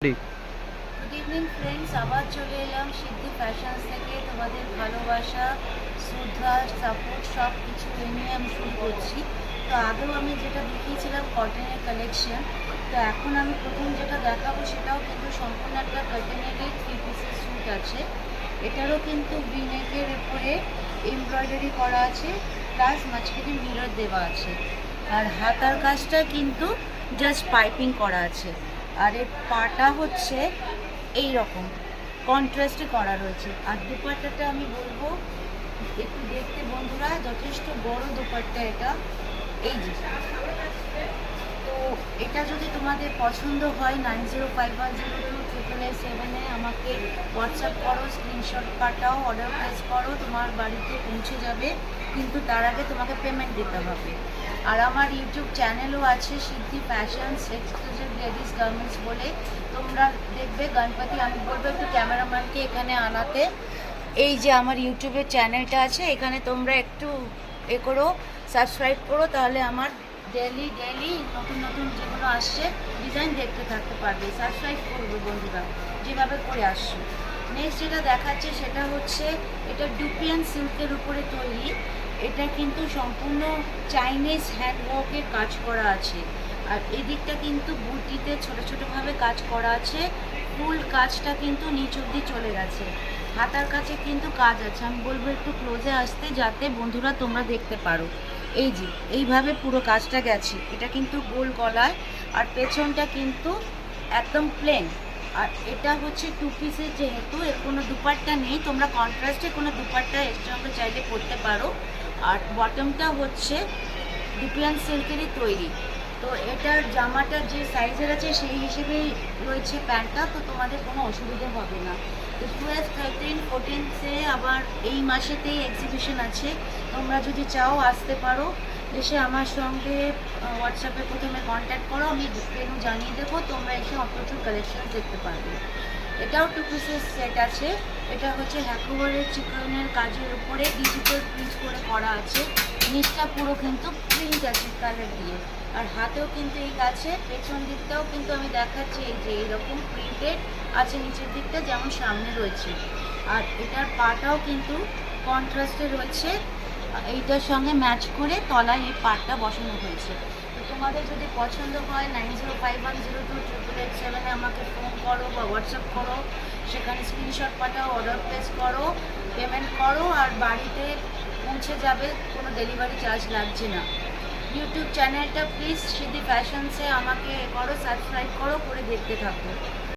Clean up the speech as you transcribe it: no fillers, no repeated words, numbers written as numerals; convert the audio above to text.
Good evening friends, আবার চলে এলাম সিদ্ধি ফ্যাশনস থেকে। তোমাদের ভালোবাসা, শ্রদ্ধা, সাপোর্ট সব কিছু নিয়ে আমি শুরু করছি। তো আগেও আমি যেটা দেখিয়েছিলাম কটনের কালেকশন, তো এখন আমি প্রথম যেটা দেখাবো সেটাও কিন্তু সম্পূর্ণ একটা কটনেরই 3 পিসের স্যুট আছে। এটারও কিন্তু ভিনেকের উপরে এমব্রয়ডারি করা আছে, প্লাস মাঝখানে মিরর দেওয়া আছে। আর হাতার কাজটা কিন্তু জাস্ট পাইপিং করা আছে। আর এর পাটা হচ্ছে এই রকম কন্ট্রাস্টে করা রয়েছে। আর দুপাট্টাটা আমি বলবো একটু দেখতে বন্ধুরা, যথেষ্ট বড় দুপাট্টা এটা। এই যে, তো এটা যদি তোমাদের পছন্দ হয় 9051028887 আমাকে হোয়াটসঅ্যাপ করো, স্ক্রিনশট পাঠাও, অর্ডার প্লেস করো, তোমার বাড়িতে পৌঁছে যাবে। কিন্তু তার আগে তোমাকে পেমেন্ট দিতে হবে। আর আমার ইউটিউব চ্যানেলও আছে, সিদ্ধি ফ্যাশনস এক্সক্লুসিভ লেডিস গার্মেন্টস বলে। তোমরা দেখবে গণপতি, আমি বলবো একটু ক্যামেরাম্যানকে এখানে আনাতে। এই যে আমার ইউটিউবের চ্যানেলটা আছে, এখানে তোমরা একটু করো, সাবস্ক্রাইব করো, তাহলে আমার ডেলি নতুন নতুন যেগুলো আসছে ডিজাইন দেখতে থাকতে পারবে। সাবস্ক্রাইব করবে বন্ধুরা, যেভাবে করে আসছো। নেক্সট যেটা দেখাচ্ছে সেটা হচ্ছে এটা ডুপিয়ান সিল্কের উপরে তৈরি। এটা কিন্তু সম্পূর্ণ চাইনিজ হ্যান্ডওয়ার্কের কাজ করা আছে। আর এদিকটা কিন্তু বুটিতে ছোটো ছোটোভাবে কাজ করা আছে। ফুল কাজটা কিন্তু নিচ অব্দি চলে গেছে। হাতার কাছে কিন্তু কাজ আছে। আমি বলবো একটু ক্লোজে আসতে, যাতে বন্ধুরা তোমরা দেখতে পারো। এই যে এইভাবে পুরো কাজটা গেছে। এটা কিন্তু গোল গলায়, আর পেছনটা কিন্তু একদম প্লেন। আর এটা হচ্ছে 2 পিসের, যেহেতু এর কোনো দুপাট্টা নেই, তোমরা কন্ট্রাস্টে কোনো দুপাট্টা এর সঙ্গে চাইলে পরতে পারো। আর বটমটা হচ্ছে ডিপিয়ান সিল্কেরই তৈরি। তো এটার জামাটা যে সাইজের আছে সেই হিসেবেই রয়েছে প্যান্টটা, তো তোমাদের কোনো অসুবিধা হবে না। তো 12, 13, 14 আবার এই মাসেতেই এক্সিবিশন আছে। তোমরা যদি চাও আসতে পারো, এসে আমার সঙ্গে হোয়াটসঅ্যাপে প্রথমে কন্ট্যাক্ট করো, আমি মেনু জানিয়ে দেবো, তোমরা এসে প্রচুর কালেকশন দেখতে পারবে। এটাও 2 পিসের সেট আছে। এটা হচ্ছে হ্যাকোভারের চিকনের কাজের উপরে ডিজিটাল প্রিন্ট করে করা আছে। নিচটা পুরো কিন্তু প্রিন্ট আছে কালার দিয়ে। আর হাতেও কিন্তু এই কাছে, পেছন দিকটাও কিন্তু আমি দেখাচ্ছি, এই যে এইরকম প্রিন্টেড আছে নিচের দিকটা, যেমন সামনে রয়েছে। আর এটার পাটাও কিন্তু কন্ট্রাস্টে রয়েছে, এইটার সঙ্গে ম্যাচ করে তলায় এই পাটটা বসানো হয়েছে। তো তোমাদের যদি পছন্দ হয় 9051028887 আমাকে ফোন করো বা হোয়াটসঅ্যাপ করো, সেখানে স্ক্রিনশট পাঠাও, অর্ডার প্লেস করো, পেমেন্ট করো, আর বাড়িতে পৌঁছে যাবে, কোনো ডেলিভারি চার্জ লাগছে না। ইউটিউব চ্যানেলটা প্লিজ সিদ্ধি ফ্যাশনসে আমাকে করো, সাবস্ক্রাইব করো, করে দেখতে থাকো।